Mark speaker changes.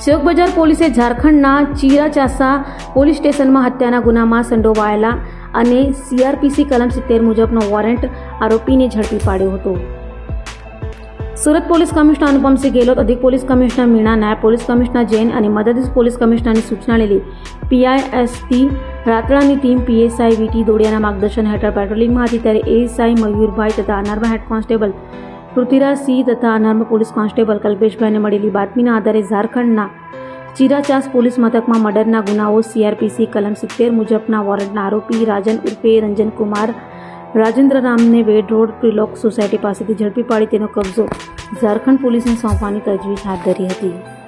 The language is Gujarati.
Speaker 1: સેવક બજાર પોલીસે ઝારખંડના ચીરાચાસા પોલીસ સ્ટેશનમાં હત્યાના ગુનામાં સંડોવાયેલા અને CRPC કલમ 70 મુજબનો વોરંટ આરોપીને ઝડપી પાડ્યો હતો. સુરત પોલીસ કમિશનર અનુપમસિંહ ગેહલોત, અધિક પોલીસ કમિશનર મીણા, નાયબ પોલીસ કમિશનર જૈન અને મદદનીશ પોલીસ કમિશનરની સૂચના લીધી PIST રાતળાની ટીમ PSI VT દોડિયાના માર્ગદર્શન હેઠળ પેટ્રોલિંગમાં હતી ત્યારે ASI મયુરભાઈ તથા અનારવા હેડ કોન્સ્ટેબલ પૃથ્વીરાજ સિંહ તથા અનારવા પોલીસ કોન્સ્ટેબલ કલ્પેશભાઈને મળેલી બાતમીના આધારે ઝારખંડના ચીરાચાસ પોલીસ મથકમાં મર્ડરના ગુનાઓ CRPC કલમ 70 મુજબના વોરંટના આરોપી રાજન ઉર્ફે રંજનકુમાર રાજેન્દ્ર રામને વેડ રોડ ત્રિલોક સોસાયટી પાસેથી ઝડપી પાડી તેનો કબજો ઝારખંડ પોલીસને સોંપવાની તજવીજ હાથ ધરી હતી.